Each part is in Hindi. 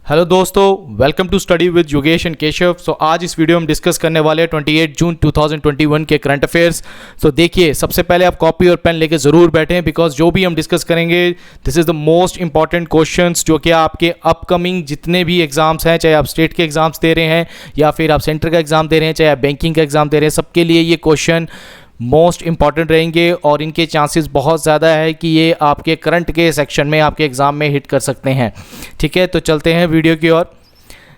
हेलो दोस्तों, welcome to study with Yogesh and Keshav. So आज इस वीडियो में डिस्कस करने वाले हैं 28 जून 2021 के करंट अफेयर्स। तो देखिए, सबसे पहले आप कॉपी और पेन लेके ज़रूर बैठें, बिकॉज जो भी हम डिस्कस करेंगे this is the most important questions जो कि आपके अपकमिंग जितने भी एग्जाम्स हैं, चाहे आप स्टेट के एग्जाम्स दे रहे हैं या फिर आप सेंटर का एग्जाम दे रहे हैं, चाहे आप बैंकिंग का एग्जाम दे रहे हैं, सबके लिए ये क्वेश्चन मोस्ट इंपॉर्टेंट रहेंगे और इनके चांसेस बहुत ज़्यादा है कि ये आपके करंट के सेक्शन में आपके एग्ज़ाम में हिट कर सकते हैं। ठीक है, तो चलते हैं वीडियो की ओर।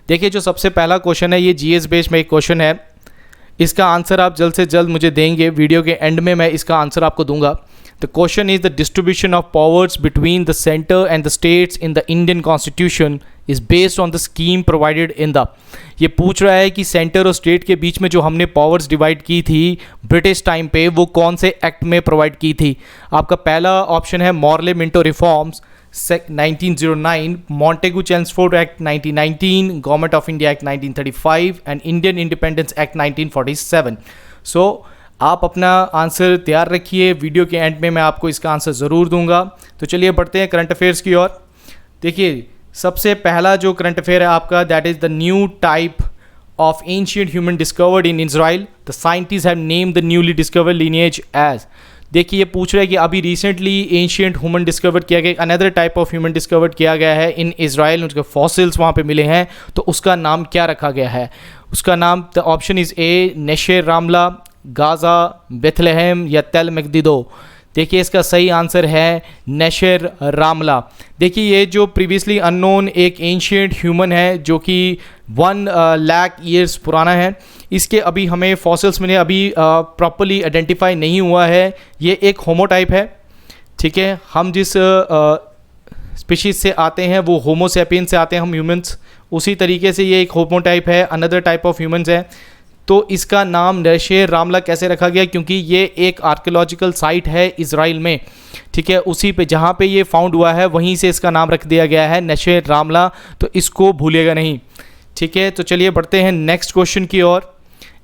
देखिए, जो सबसे पहला क्वेश्चन है ये जीएस बेस्ड में एक क्वेश्चन है। इसका आंसर आप जल्द से जल्द मुझे देंगे, वीडियो के एंड में मैं इसका आंसर आपको दूंगा। The question is the distribution of powers between the centre and the states in the Indian constitution is based on the scheme provided in the. ये पूछ रहा है कि सेंटर और स्टेट के बीच में जो हमने पावर्स डिवाइड की थी ब्रिटिश टाइम पे, वो कौन से एक्ट में प्रोवाइड की थी। आपका पहला ऑप्शन है Morley Minto reforms 1909, Montagu Chelmsford act 1919, government of India act 1935 and Indian independence act 1947। सो आप अपना आंसर तैयार रखिए, वीडियो के एंड में मैं आपको इसका आंसर ज़रूर दूंगा। तो चलिए बढ़ते हैं करंट अफेयर्स की ओर। देखिए, सबसे पहला जो करंट अफेयर है आपका, that is the new type of ancient human discovered in Israel. The scientist have named the newly discovered lineage age. देखिए, ये पूछ रहा है कि अभी रिसेंटली एंशिएंट ह्यूमन डिस्कवर्ड किया गया, another type of human discovered किया गया है इन इजराइल, उसके फॉसिल्स वहाँ पे मिले हैं, तो उसका नाम क्या रखा गया है। उसका नाम, द ऑप्शन इज़ ए नेशेर रामला, गाज़ा, बेथलेहम या तेल मकदिदो। देखिए, इसका सही आंसर है नेशेर रामला। देखिए, ये जो प्रीवियसली अननोन एक एंशिएंट ह्यूमन है जो कि 1 लाख ईयर्स पुराना है, इसके अभी हमें फॉसिल्स मिले, अभी प्रॉपरली आइडेंटिफाई नहीं हुआ है। ये एक होमोटाइप है। ठीक है, हम जिस स्पीशीज से आते हैं वो होमो सैपियंस से आते हैं हम ह्यूमंस, उसी तरीके से ये एक होमोटाइप है, अनदर टाइप ऑफ ह्यूमंस है। तो इसका नाम नेशेर रामला कैसे रखा गया, क्योंकि ये एक आर्कियोलॉजिकल साइट है इजराइल में। ठीक है, उसी पे जहाँ पे ये फाउंड हुआ है वहीं से इसका नाम रख दिया गया है नेशेर रामला, तो इसको भूलिएगा नहीं। ठीक है, तो चलिए बढ़ते हैं नेक्स्ट क्वेश्चन की ओर।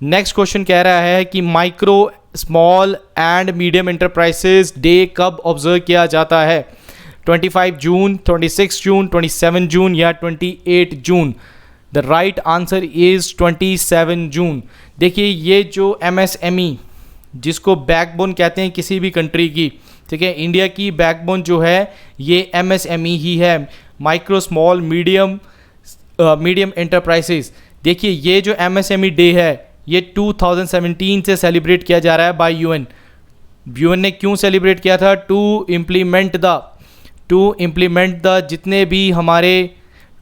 नेक्स्ट क्वेश्चन कह रहा है कि micro small and medium enterprises day कब ऑब्जर्व किया जाता है। 25 जून, 26 जून, 27 जून या 28 जून। द राइट आंसर इज 27 जून। देखिए, ये जो MSME जिसको बैकबोन कहते हैं किसी भी कंट्री की, ठीक है, इंडिया की बैकबोन जो है ये MSME ही है, माइक्रो स्मॉल मीडियम एंटरप्राइजेस। देखिए, ये जो MSME डे है ये 2017 से सेलिब्रेट किया जा रहा है बाय यूएन। यूएन ने क्यों सेलिब्रेट किया था? टू इम्प्लीमेंट द जितने भी हमारे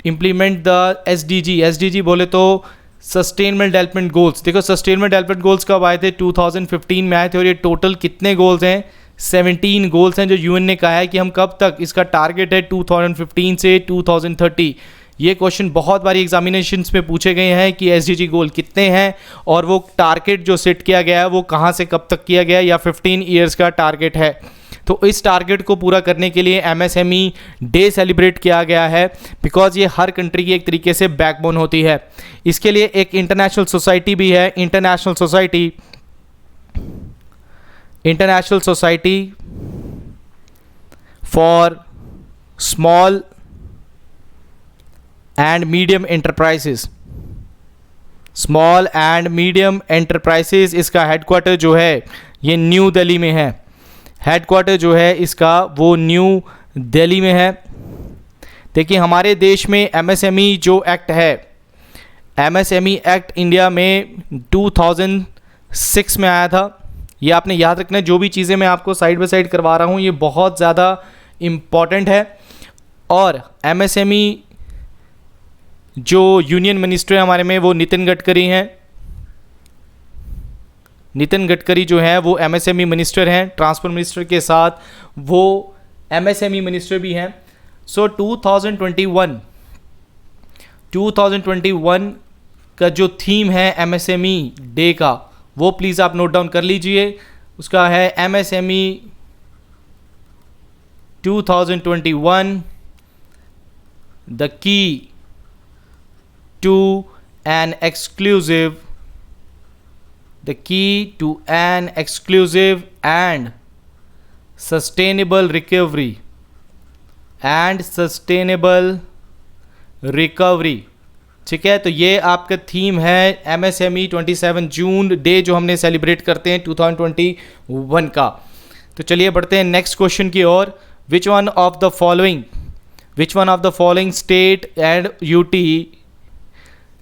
इम्प्लीमेंट द SDG बोले तो सस्टेनेबल डेवलपमेंट गोल्स। देखो, सस्टेनेबल डेवलपमेंट गोल्स कब आए थे? 2015 में आए थे। और ये टोटल कितने गोल्स हैं? 17 गोल्स हैं जो यूएन ने कहा है कि हम कब तक, इसका टारगेट है 2015 से 2030। ये क्वेश्चन बहुत बारी एग्जामिनेशंस में पूछे गए हैं कि SDG गोल कितने हैं और वो टारगेट जो सेट किया गया है वो कहाँ से कब तक किया गया, या 15 ईयर्स का टारगेट है। तो इस टारगेट को पूरा करने के लिए MSME डे सेलिब्रेट किया गया है, बिकॉज ये हर कंट्री की एक तरीके से बैकबोन होती है। इसके लिए एक इंटरनेशनल सोसाइटी भी है, international society for small and medium enterprises. इसका हेडक्वार्टर जो है ये न्यू दिल्ली में है। हेडक्वार्टर जो है इसका वो न्यू दिल्ली में है। देखिए, हमारे देश में MSME जो एक्ट है, MSME एक्ट इंडिया में 2006 में आया था। ये आपने याद रखना है, जो भी चीज़ें मैं आपको साइड बाय साइड करवा रहा हूँ ये बहुत ज़्यादा इम्पॉर्टेंट है। और MSME जो यूनियन मिनिस्टर है हमारे में वो नितिन गडकरी हैं। नितिन गडकरी जो है वो MSME मिनिस्टर हैं, ट्रांसपोर्ट मिनिस्टर के साथ वो MSME मिनिस्टर भी हैं। सो 2021 का जो थीम है MSME डे का, वो प्लीज़ आप नोट डाउन कर लीजिए। उसका है MSME 2021 the key to an exclusive and sustainable recovery and sustainable recovery. ठीक है, तो ये आपका थीम है MSME 27 जून डे जो हमने सेलिब्रेट करते हैं 2021 का। तो चलिए बढ़ते हैं नेक्स्ट क्वेश्चन की ओर। Which one of the following state and UT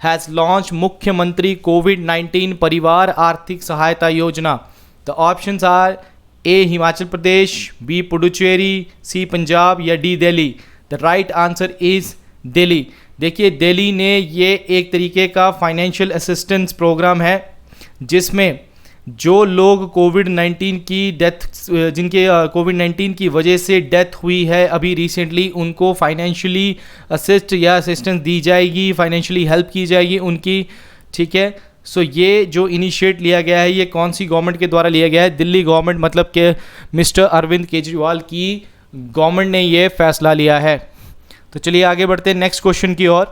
has launch मुख्यमंत्री कोविड-19 परिवार आर्थिक सहायता योजना? The options are A Himachal Pradesh, B Puducherry, C Punjab या D Delhi. The right answer is Delhi. देखिए, दिल्ली ने ये एक तरीके का फाइनेंशियल असिस्टेंस प्रोग्राम है जिसमें जो लोग कोविड-19 की जिनके कोविड-19 की वजह से डेथ हुई है अभी रिसेंटली, उनको फाइनेंशियली असिस्ट या असिस्टेंस दी जाएगी, फाइनेंशियली हेल्प की जाएगी उनकी। ठीक है, सो ये जो इनिशिएट लिया गया है ये कौन सी गवर्नमेंट के द्वारा लिया गया है? दिल्ली गवर्नमेंट, मतलब कि मिस्टर अरविंद केजरीवाल की गवर्नमेंट ने ये फैसला लिया है। तो चलिए आगे बढ़ते हैं नेक्स्ट क्वेश्चन की ओर।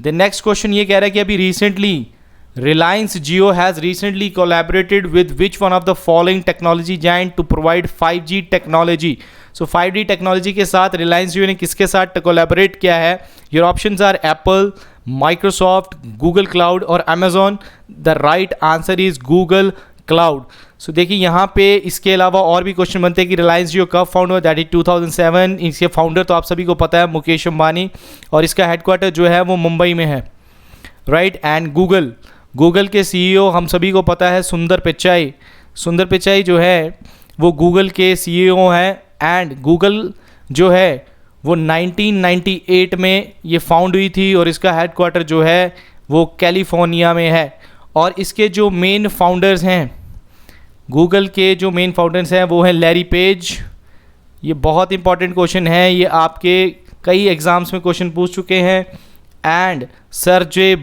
द नेक्स्ट क्वेश्चन ये कह रहा है कि अभी recently Reliance Jio has recently collaborated with which one of the following technology giant to provide 5G technology. So 5G technology के साथ रिलायंस जियो ने किसके साथ कोलैबोरेट किया है? Your options are Apple, Microsoft, Google Cloud और Amazon. The right answer is Google Cloud. So देखिए यहाँ पे इसके अलावा और भी क्वेश्चन बनते हैं कि रिलायंस जियो कब फाउंड हुआ? That is 2007। इसके फाउंडर तो आप सभी को पता है मुकेश अंबानी, और इसका हेडक्वार्टर जो है वो मुंबई में है, राइट। एंड गूगल के CEO हम सभी को पता है सुंदर पिचाई जो है वो गूगल के CEO हैं। एंड गूगल जो है वो 1998 में ये फाउंड हुई थी और इसका हेडक्वार्टर जो है वो कैलिफोर्निया में है। और इसके जो मेन फाउंडर्स हैं, गूगल के जो मेन फाउंडर्स हैं वो हैं लैरी पेज। ये बहुत इंपॉर्टेंट क्वेश्चन है, ये आपके कई एग्जाम्स में क्वेश्चन पूछ चुके हैं। एंड सर्जे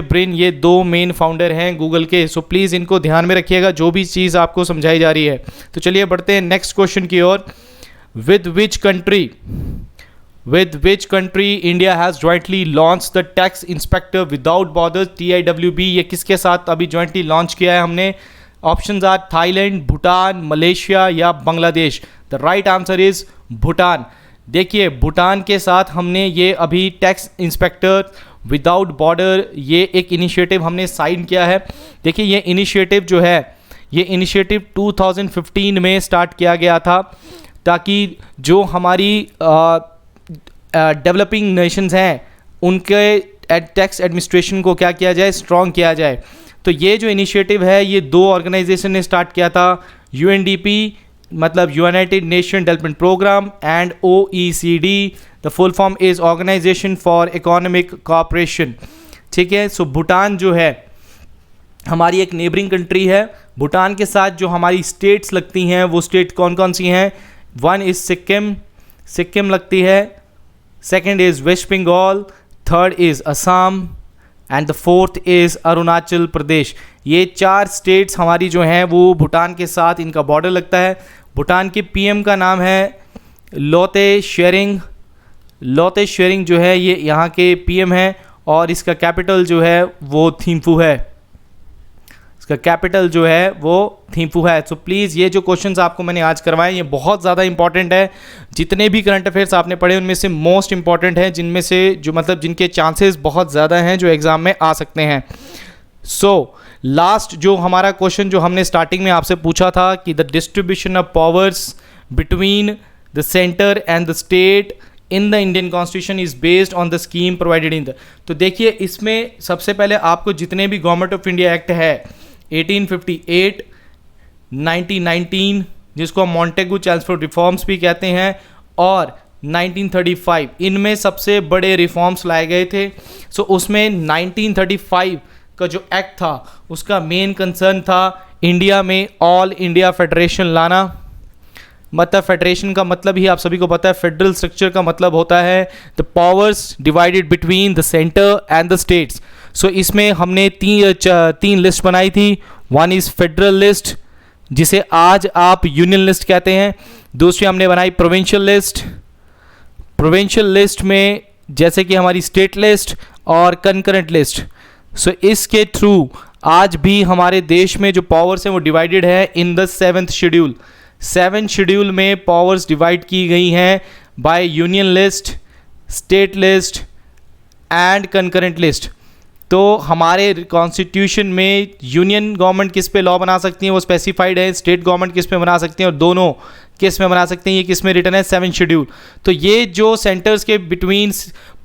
ब्रिन, ये दो मेन फाउंडर हैं गूगल के। सो प्लीज़ इनको ध्यान में रखिएगा जो भी चीज़ आपको समझाई जा रही है। तो चलिए बढ़ते हैं नेक्स्ट क्वेश्चन की ओर। With which country India has jointly launch the tax inspector without borders TIWB? ये किसके साथ अभी ज्वाइंटली लॉन्च किया है हमने? Options are Thailand, Bhutan, Malaysia या Bangladesh. The right answer is Bhutan. देखिए, भूटान के साथ हमने ये अभी टैक्स इंस्पेक्टर विदाउट बॉर्डर ये एक इनिशिएटिव हमने साइन किया है। देखिए, ये इनिशिएटिव जो है ये इनिशिएटिव 2015 में स्टार्ट किया गया था ताकि जो हमारी डेवलपिंग नेशंस हैं उनके टैक्स एडमिनिस्ट्रेशन को क्या किया जाए, स्ट्रॉन्ग किया जाए। तो ये जो इनिशिएटिव है ये दो ऑर्गेनाइजेशन ने स्टार्ट किया था, UNDP मतलब united nation development programme and OECD, the full form is organisation for economic cooperation. ठीक है, सो भूटान जो है हमारी एक नेबरिंग कंट्री है। भूटान के साथ जो हमारी स्टेट्स लगती हैं वो स्टेट कौन कौन सी हैं? वन इज सिक्किम लगती है, second is West Bengal, third is Assam and the fourth is Arunachal Pradesh. ये चार स्टेट्स हमारी जो हैं वो भूटान के साथ इनका बॉर्डर लगता है। भूटान के PM का नाम है लोते शेरिंग जो है ये यहाँ के PM है और इसका कैपिटल जो है वो थिम्फू है। सो प्लीज़ ये जो क्वेश्चंस आपको मैंने आज करवाए ये बहुत ज़्यादा इंपॉर्टेंट है। जितने भी करंट अफेयर्स आपने पढ़े उनमें से मोस्ट इंपॉर्टेंट है, जिनमें से जो मतलब जिनके चांसेस बहुत ज़्यादा हैं जो एग्ज़ाम में आ सकते हैं। सो लास्ट जो हमारा क्वेश्चन जो हमने स्टार्टिंग में आपसे पूछा था कि the distribution of powers between the centre and the state in the Indian constitution is based on the scheme provided in the. तो देखिए, इसमें सबसे पहले आपको जितने भी गवर्नमेंट ऑफ इंडिया एक्ट है 1858, 1919 जिसको हम मॉन्टेगू चैल्मस्फोर्ड रिफॉर्म्स भी कहते हैं, और 1935, इनमें सबसे बड़े रिफॉर्म्स लाए गए थे। सो उसमें 1935 का जो एक्ट था उसका मेन कंसर्न था इंडिया में ऑल इंडिया फेडरेशन लाना। मतलब फेडरेशन का मतलब ही आप सभी को पता है, फेडरल स्ट्रक्चर का मतलब होता है the powers divided between the centre and the states. So इसमें हमने तीन लिस्ट बनाई थी। वन इज़ फेडरल लिस्ट जिसे आज आप यूनियन लिस्ट कहते हैं। दूसरी हमने बनाई प्रोविंशियल लिस्ट में जैसे कि हमारी स्टेट लिस्ट और कंकरेंट लिस्ट। सो इसके थ्रू आज भी हमारे देश में जो पावर्स हैं वो डिवाइडेड है इन द 7th शेड्यूल में पावर्स डिवाइड की गई हैं by union list, state list and concurrent list. तो हमारे कॉन्स्टिट्यूशन में यूनियन गवर्नमेंट किस पे लॉ बना सकती है वो स्पेसिफाइड है, स्टेट गवर्नमेंट किस पे बना सकती हैं और दोनों किस में बना सकते हैं ये किस में रिटर्न है, 7th शेड्यूल। तो ये जो सेंटर्स के बिटवीन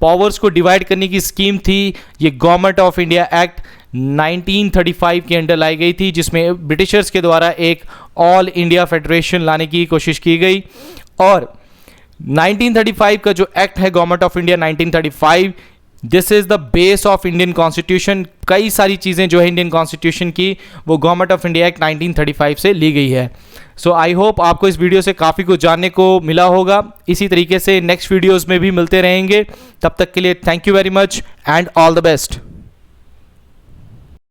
पावर्स को डिवाइड करने की स्कीम थी ये गवर्नमेंट ऑफ इंडिया एक्ट 1935 के अंडर लाई गई थी, जिसमें ब्रिटिशर्स के द्वारा एक ऑल इंडिया फेडरेशन लाने की कोशिश की गई। और 1935 का जो एक्ट है government of India 1935, this is the base of Indian constitution. कई सारी चीज़ें जो है इंडियन कॉन्स्टिट्यूशन की वो गवर्नमेंट ऑफ इंडिया एक्ट 1935 से ली गई है। सो आई होप आपको इस वीडियो से काफ़ी कुछ जानने को मिला होगा। इसी तरीके से नेक्स्ट वीडियोस में भी मिलते रहेंगे। तब तक के लिए thank you very much and all the best.